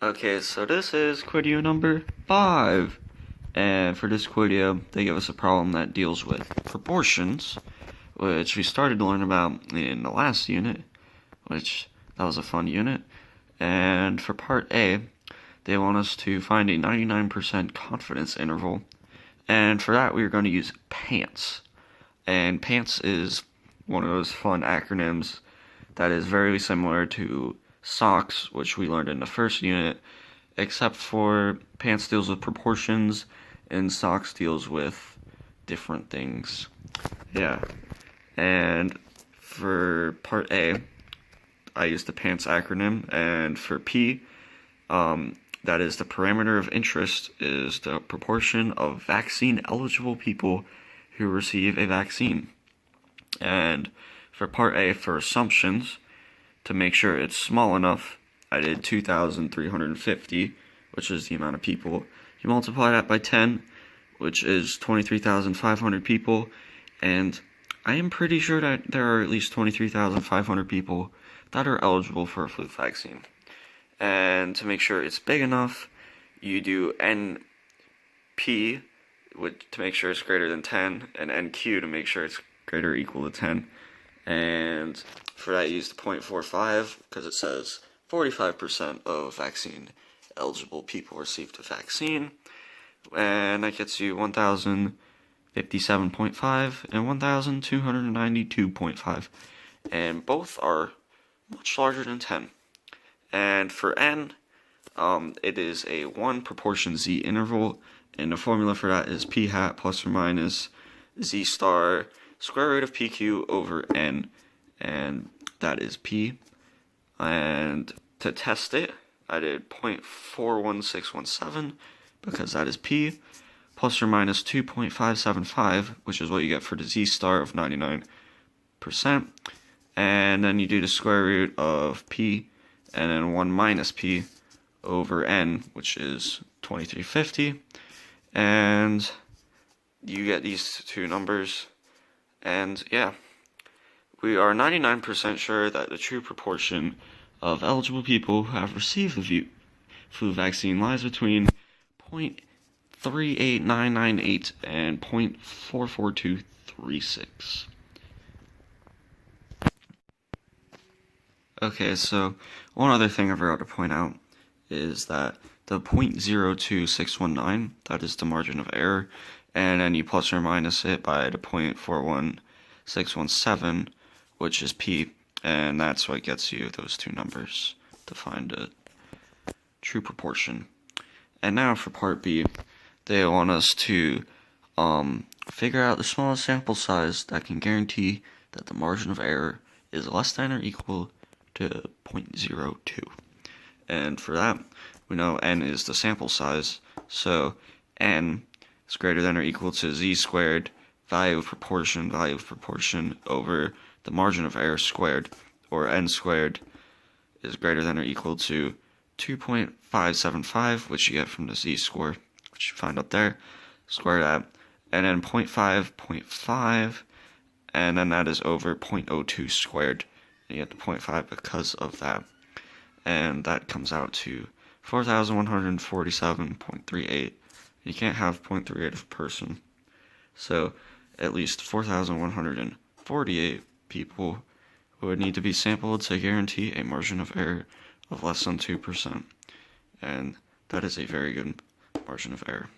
Okay, so this is Quideo number 5. And for this Quideo, they give us a problem that deals with proportions, which we started to learn about in the last unit, which that was a fun unit. And for part A, they want us to find a 99% confidence interval. And for that, we're going to use PANTS. And PANTS is one of those fun acronyms that is very similar to SOX, which we learned in the first unit, except for PANTS deals with proportions and SOX deals with different things. Yeah. And for part A, I used the PANTS acronym, and for P, that is the parameter of interest, is the proportion of vaccine-eligible people who receive a vaccine. And for part A, for assumptions, to make sure it's small enough, I did 2,350, which is the amount of people. You multiply that by 10, which is 23,500 people, and I am pretty sure that there are at least 23,500 people that are eligible for a flu vaccine. And to make sure it's big enough, you do NP to make sure it's greater than 10, and NQ to make sure it's greater or equal to 10. And for that, you use the 0.45 because it says 45% of vaccine eligible people received a vaccine, and that gets you 1,057.5 and 1,292.5, and both are much larger than 10. And for N, it is a 1 proportion Z interval, and the formula for that is P hat plus or minus Z star square root of PQ over N, and that is P. And to test it, I did 0.41617 because that is P, plus or minus 2.575, which is what you get for the Z star of 99%. And then you do the square root of P, and then 1 minus P over N, which is 2350. And you get these two numbers. And yeah, we are 99% sure that the true proportion of eligible people who have received the flu vaccine lies between 0.38998 and 0.44236. Okay, so one other thing I forgot to point out is that the 0.02619, that is the margin of error, and then you plus or minus it by the 0.41617, which is P, and that's what gets you those two numbers to find a true proportion. And now for part B, they want us to figure out the smallest sample size that can guarantee that the margin of error is less than or equal to 0.02. And for that, we know N is the sample size, so N is greater than or equal to Z squared, value of proportion, over the margin of error squared, or N squared is greater than or equal to 2.575, which you get from the Z score, which you find up there, square that, and then 0.5, and then that is over 0.02 squared. You get the 0.5 because of that, and that comes out to 4,147.38. You can't have 0.38 of a person, so at least 4,148 people would need to be sampled to guarantee a margin of error of less than 2%, and that is a very good margin of error.